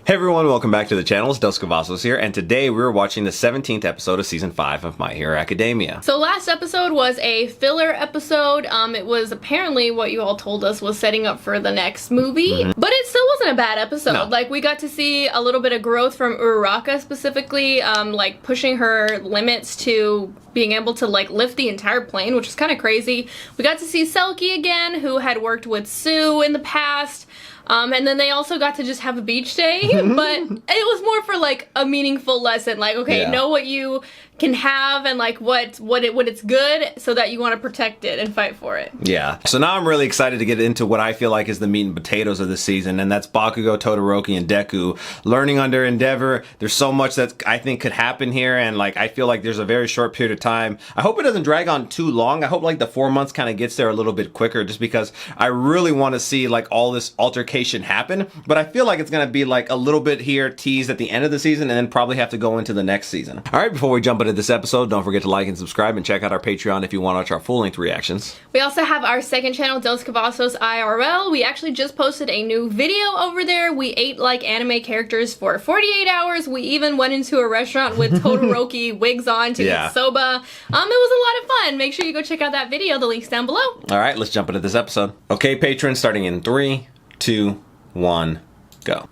Hey everyone, welcome back to the channel. It's Dos Cavazos here, and today we're watching the 17th episode of Season 5 of My Hero Academia. So last episode was a filler episode. It was apparently what you all told us was setting up for the next movie, but it still wasn't a bad episode. No. Like, we got to see a little bit of growth from Uraraka specifically, like pushing her limits to being able to like lift the entire plane, which is kind of crazy. We got to see Selkie again, who had worked with Sue in the past. And then they also got to just have a beach day, but it was more for like a meaningful lesson. Like, okay, know what you can have and like what it's good, so that you want to protect it and fight for it. Yeah. So now I'm really excited to get into what I feel like is the meat and potatoes of this season, and that's Bakugo, Todoroki, and Deku learning under Endeavor. There's so much that I think could happen here, and like I feel like there's a very short period of time. I hope it doesn't drag on too long. I hope like the 4 months kind of gets there a little bit quicker, just because I really want to see like all this altercation happen. But I feel like it's gonna be like a little bit here teased at the end of the season, and then probably have to go into the next season. All right, before we jump into this episode, don't forget to like and subscribe, and check out our Patreon if you want to watch our full-length reactions. We also have our second channel, Dos Cavazos IRL. We actually just posted a new video over there. We ate like anime characters for 48 hours. We even went into a restaurant with Todoroki wigs on to eat soba. It was a lot of fun. Make sure you go check out that video. The link's down below. All right, let's jump into this episode. Okay, patrons, starting in 3, 2, 1, go.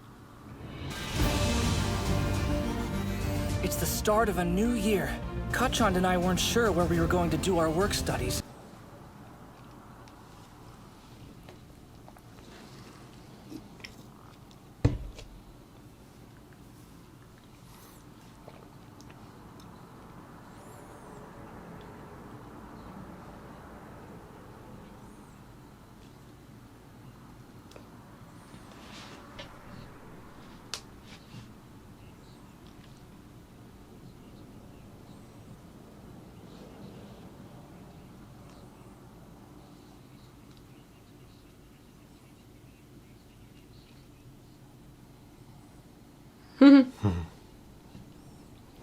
It's the start of a new year. Kachan and I weren't sure where we were going to do our work studies.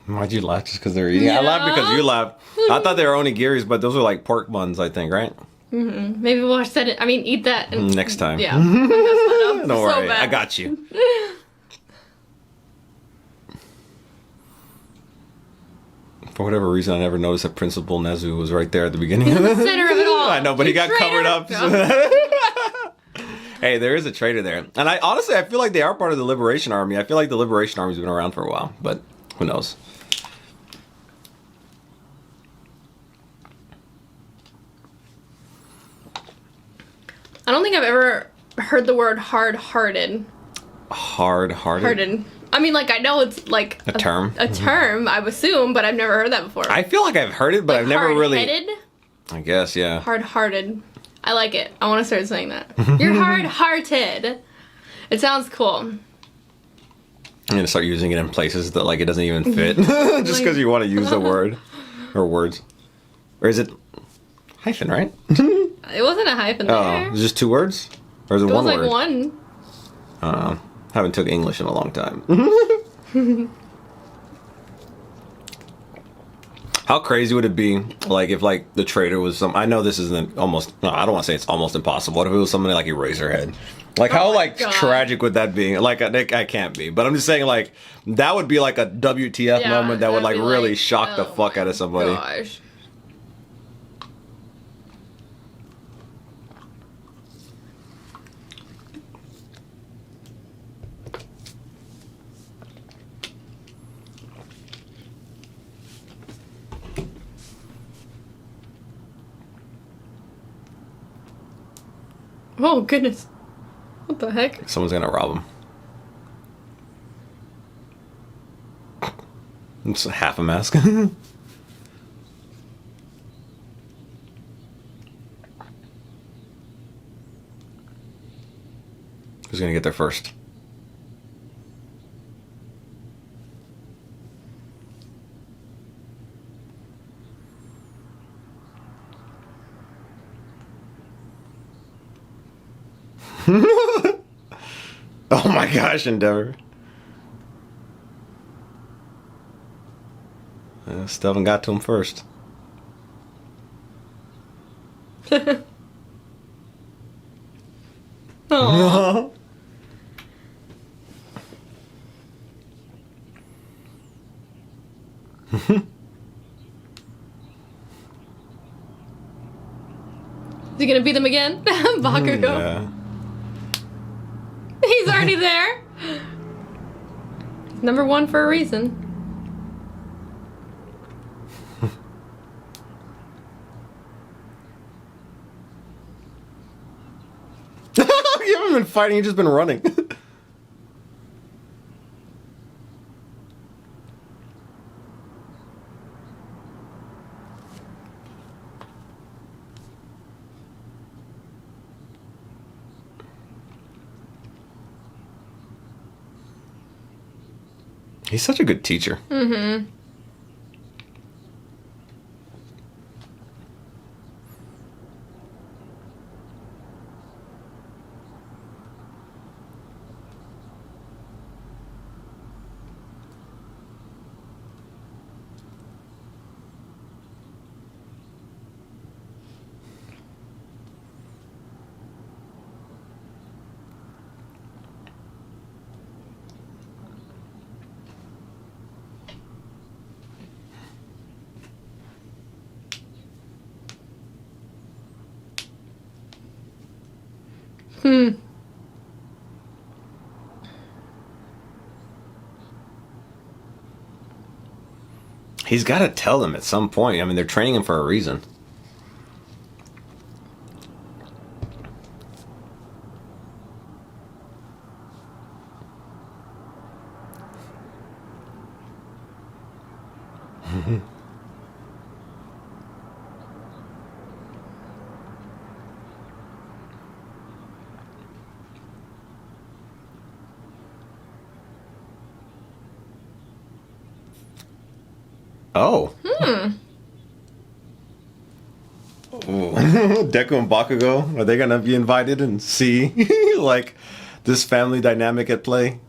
Why'd you laugh? Just because they're eating? I laughed because you laughed. I thought they were onigiris, but those were like pork buns, I think, right? Maybe we'll set it. I mean, eat that and next time. Yeah. Don't worry, I got you. For whatever reason, I never noticed that Principal Nezu was right there at the beginning. In the center of it all. I know, but he got covered up. Hey, there is a traitor there. And I honestly feel like they are part of the Liberation Army. I feel like the Liberation Army's been around for a while, but who knows? I don't think I've ever heard the word hard-hearted. Hard-hearted? I mean, like, I know it's like a term. A term, I assume, but I've never heard that before. I feel like I've heard it, but like I've never really... hard-headed? I guess, yeah. Hard-hearted. I like it. I want to start saying that. You're hard-hearted. It sounds cool. I'm gonna start using it in places that like it doesn't even fit, just because you want to use the word or words. Or is it hyphen? Right? It wasn't a hyphen there. Oh, is it just 2 words, or is it, it one was word? Like one. Haven't took English in a long time. How crazy would it be, like, if, like, the traitor was some... I know this isn't almost... No, I don't want to say it's almost impossible. What if it was somebody like Eraserhead? Like, how, like, tragic would that be? Like, I can't be. But I'm just saying, like, that would be, like, a WTF moment that would, like, really shock the fuck out of somebody. Gosh. Oh, goodness. What the heck? Someone's gonna rob him. It's half a mask. Who's gonna get there first? Oh my gosh, Endeavor. Still haven't got to him first. Aww. Is he gonna beat them again? Bakugo. Yeah. He's already there. Number one for a reason. You haven't been fighting, you've just been running. He's such a good teacher. Mm-hmm. He's got to tell them at some point. I mean, they're training him for a reason. Oh. Ooh. Deku and Bakugo, are they gonna be invited and see like this family dynamic at play?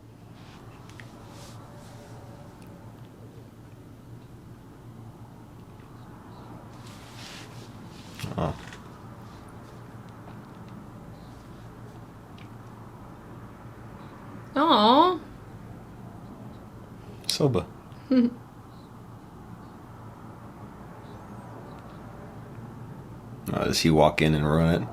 Oh. Aww. Soba. Does he walk in and ruin it?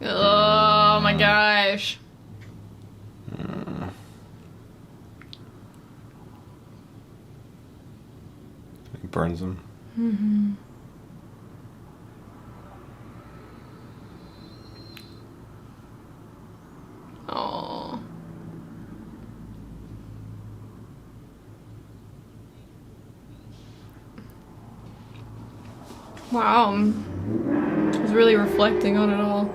Oh my gosh. He burns him. Oh. Wow. I was really reflecting on it all.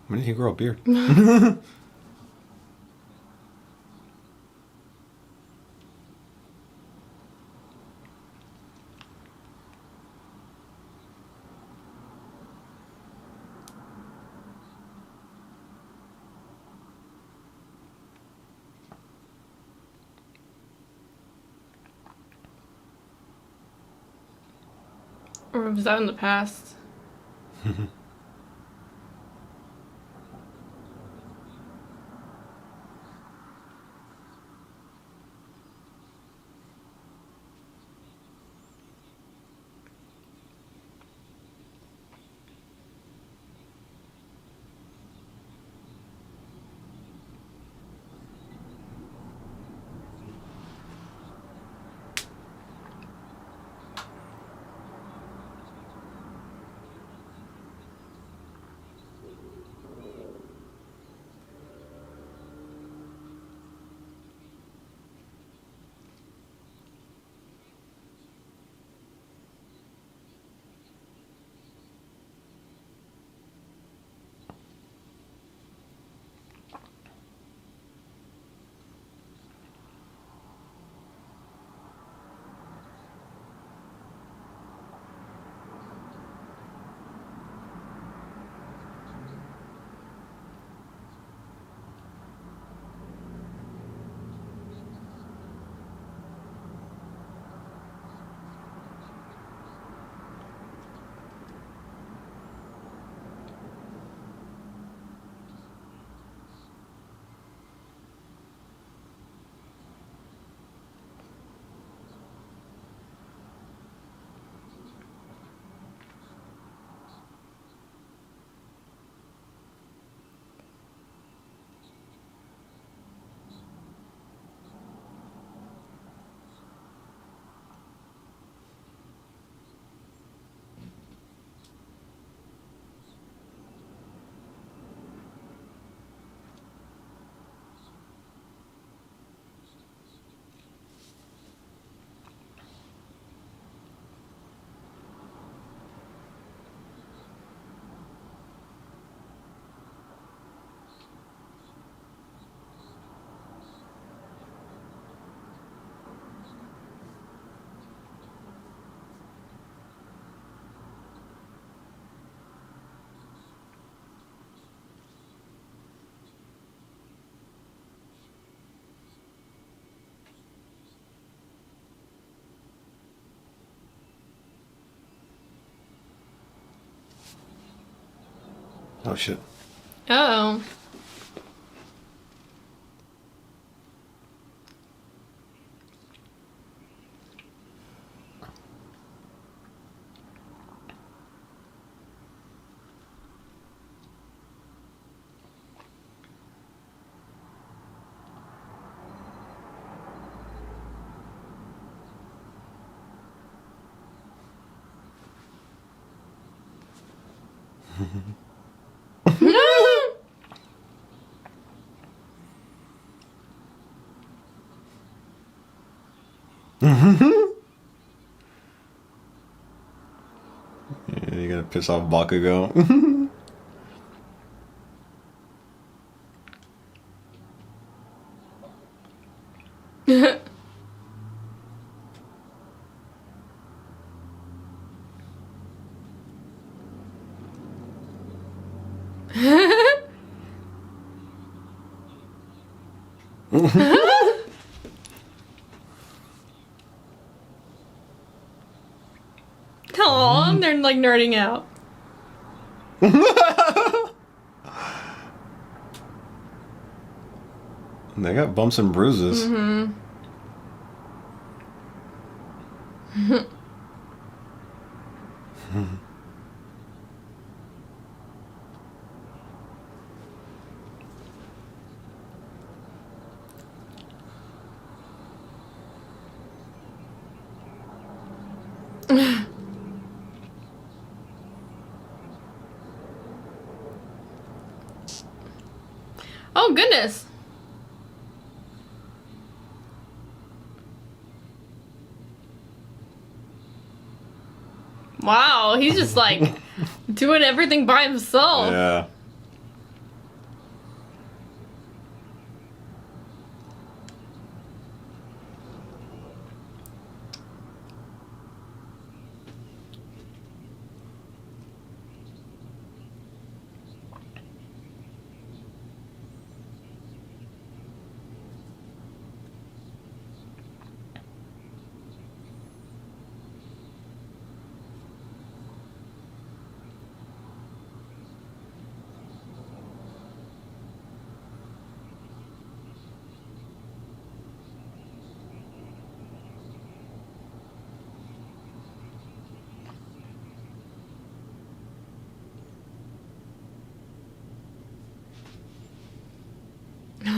When did he grow a beard? Or was that in the past? Oh shit. Oh. Yeah, you're gonna piss off Bakugo. Aw, they're like nerding out. They got bumps and bruises. Mm-hmm. Oh, goodness. Wow, he's just like doing everything by himself. Yeah.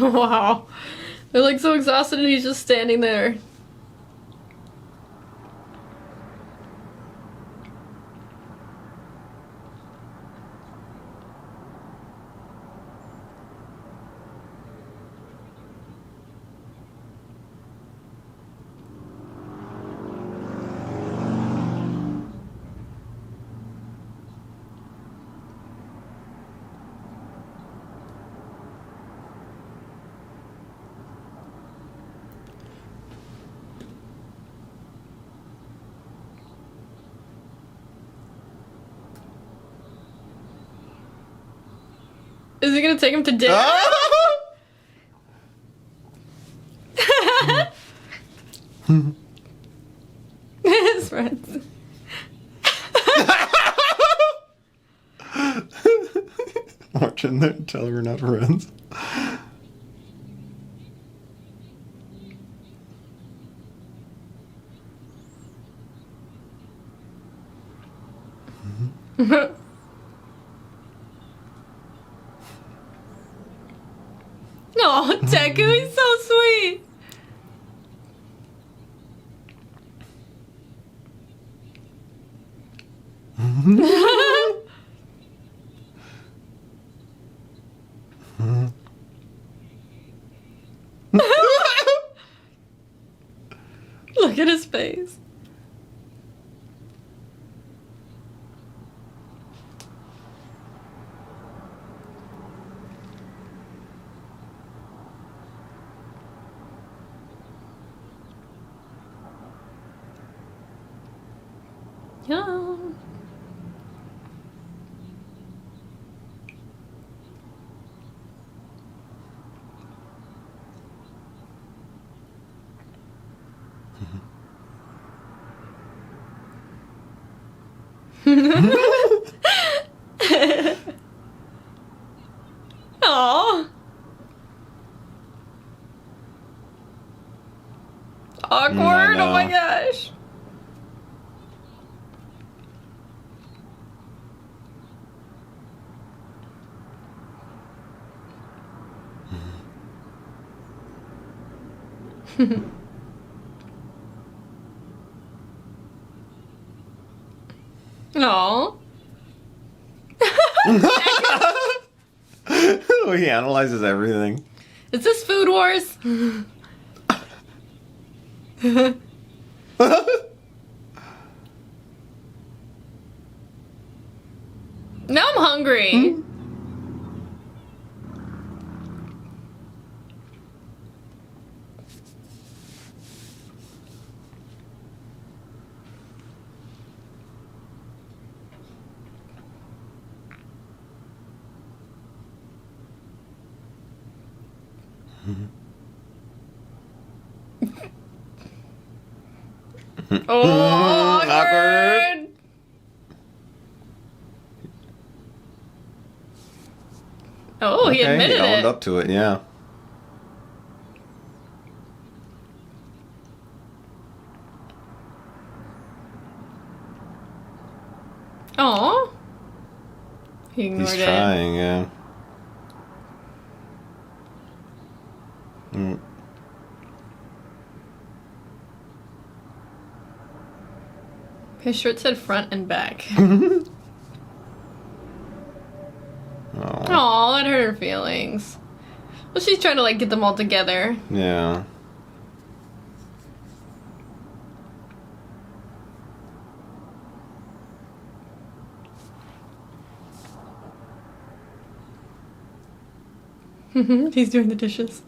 Wow. They're like so exhausted and he's just standing there. Is he gonna take him to dinner? His friends. Watching there, tell her we're not friends. Oh, Deku, he's so sweet. Look at his face. Yeah. awkward. know. Oh my gosh. No. He analyzes everything. Is this Food Wars? Now I'm hungry. Oh, awkward. Oh, he admitted he owned it. up to it, yeah. Oh, he ignored He's it. trying, yeah. His shirt said front and back. Oh. Aw, that hurt her feelings. Well, she's trying to like get them all together. Yeah. He's doing the dishes.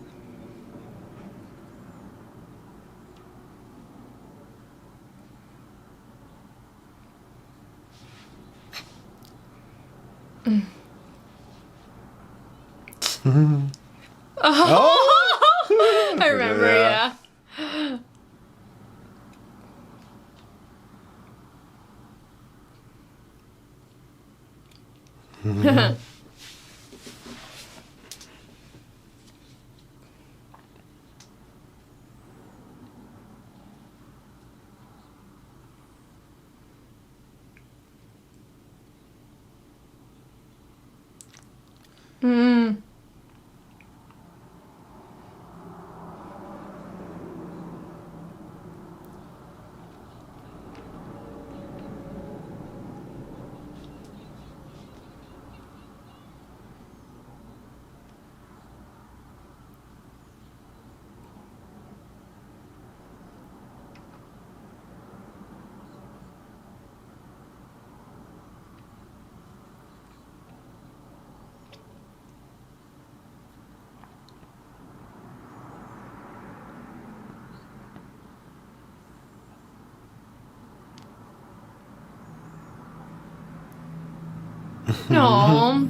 Oh, I remember, Yeah. yeah. Hmm. No.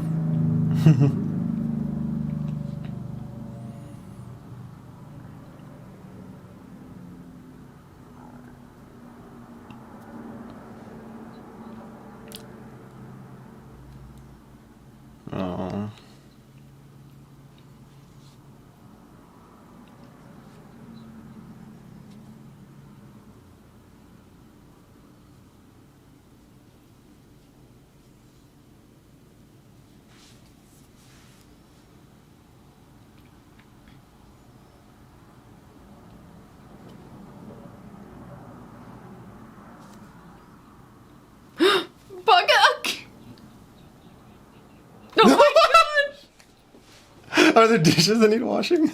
Oh. Bugger! Oh my gosh! Are there dishes that need washing?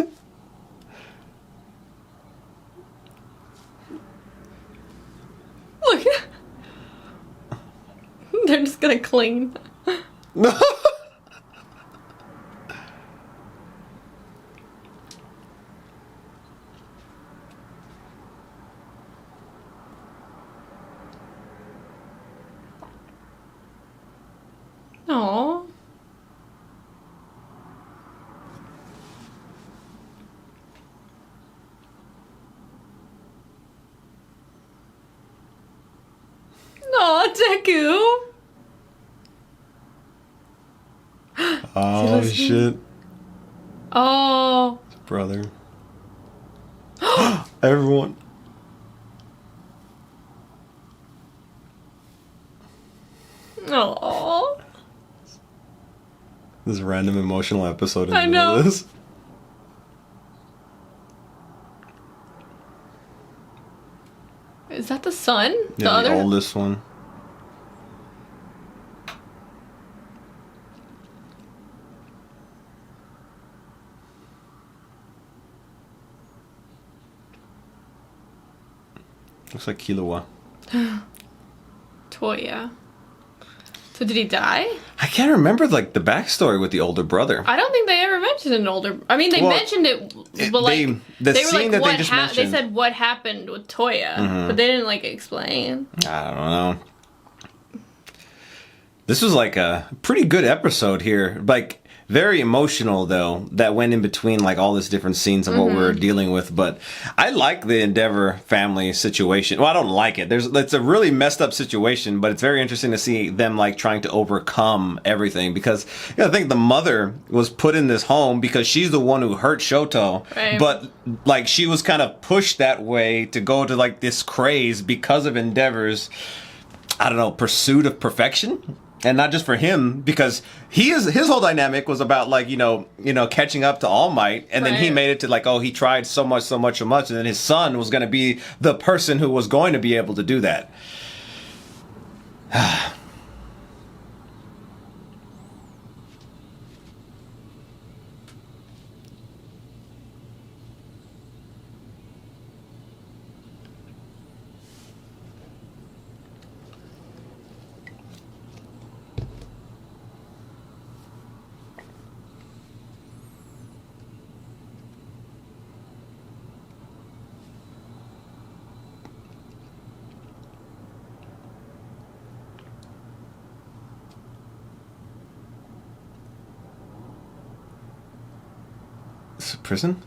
Look. They're just gonna clean. No. Aww. Aw, Deku. Oh listening? shit, Oh. brother. Everyone. This random emotional episode in I the middle know. of this. Is that the son? Yeah, the oldest one. Looks like Killua. Toya. So did he die? I can't remember like the backstory with the older brother. I don't think they ever mentioned an older. I mean, they mentioned it, but like the they were scene like, that "What they just happened?" They mentioned. said what happened with Toya, but they didn't like explain. I don't know. This was like a pretty good episode here. Like very emotional though, that went in between like all this different scenes of what we're dealing with. But I like the Endeavor family situation. Well, I don't like it. It's a really messed up situation, but it's very interesting to see them like trying to overcome everything, because I think the mother was put in this home because she's the one who hurt Shoto, Right. but like she was kind of pushed that way to go to like this craze because of Endeavor's, I don't know, pursuit of perfection. And not just for him, because his whole dynamic was about like, you know, catching up to All Might, and then he Right. made it to like, oh, he tried so much, and then his son was going to be the person who was going to be able to do that. This is prison?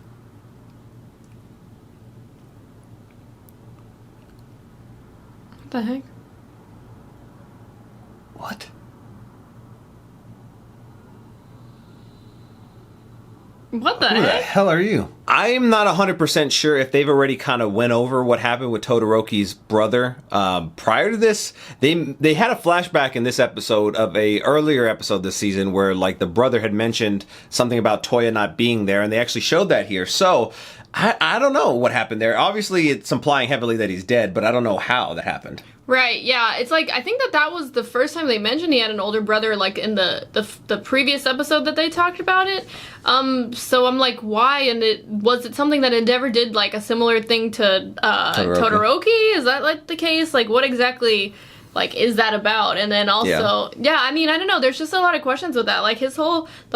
What the heck? What? What the Who the heck? hell are you? I'm not 100% sure if they've already kind of went over what happened with Todoroki's brother. Prior to this, they had a flashback in this episode of a earlier episode this season where like the brother had mentioned something about Toya not being there, and they actually showed that here. So I don't know what happened there. Obviously, it's implying heavily that he's dead, but I don't know how that happened. Right, yeah. It's like, I think that was the first time they mentioned he had an older brother, like in the previous episode that they talked about it. So I'm like, why? And was it something that Endeavor did, like a similar thing to Todoroki? Is that like the case? Like, what exactly like is that about? And then also, yeah, I mean, I don't know. There's just a lot of questions with that. Like the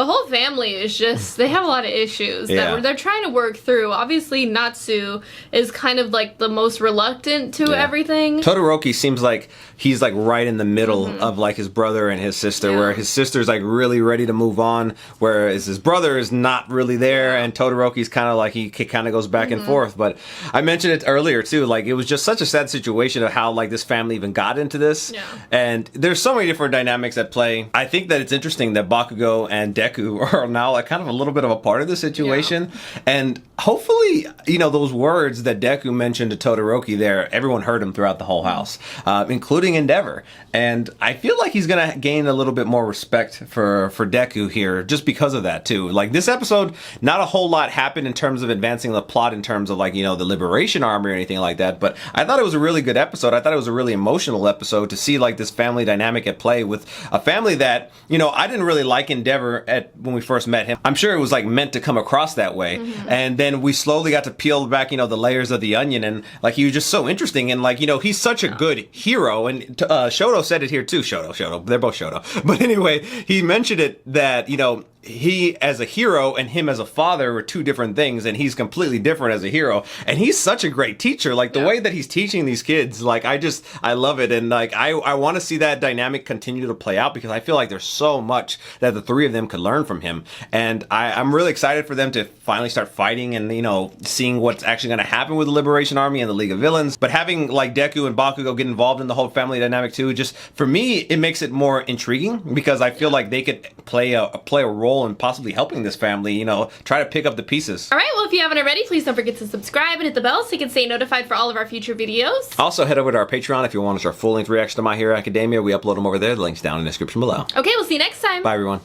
whole family is just, they have a lot of issues that they're trying to work through. Obviously, Natsu is kind of like the most reluctant to everything. Todoroki seems like he's like right in the middle of like his brother and his sister, where his sister's like really ready to move on, whereas his brother is not really there, and Todoroki's kind of like he kind of goes back and forth. But I mentioned it earlier too, like it was just such a sad situation of how like this family even got into this. Yeah. And there's so many different dynamics at play. I think that it's interesting that Bakugo and Deku are now like kind of a little bit of a part of the situation. Yeah. And hopefully, you know, those words that Deku mentioned to Todoroki there, everyone heard him throughout the whole house, including Endeavor. And I feel like he's going to gain a little bit more respect for Deku here just because of that too. Like this episode, not a whole lot happened in terms of advancing the plot in terms of like, you know, the Liberation Army or anything like that. But I thought it was a really good episode. I thought it was a really emotional episode to see like this family dynamic at play with a family that, you know, I didn't really like Endeavor when we first met him. I'm sure it was like meant to come across that way. And then we slowly got to peel back, you know, the layers of the onion, and like he was just so interesting, and like, you know, he's such a good hero. And Shoto said it here too. Shoto, they're both Shoto. But anyway, he mentioned it that, you know, he as a hero and him as a father were two different things, and he's completely different as a hero. And he's such a great teacher. Like the way that he's teaching these kids, like I love it. And like I want to see that dynamic continue to play out, because I feel like there's so much that the three of them could learn from him. And I'm really excited for them to finally start fighting and, you know, seeing what's actually going to happen with the Liberation Army and the League of Villains. But having like Deku and Bakugo get involved in the whole family dynamic too, just for me, it makes it more intriguing, because I feel like they could play a role in possibly helping this family, you know, try to pick up the pieces. All right, well, if you haven't already, please don't forget to subscribe and hit the bell so you can stay notified for all of our future videos. Also, head over to our Patreon if you want to watch our full-length reaction to My Hero Academia. We upload them over there. The link's down in the description below. Okay, we'll see you next time. Bye, everyone.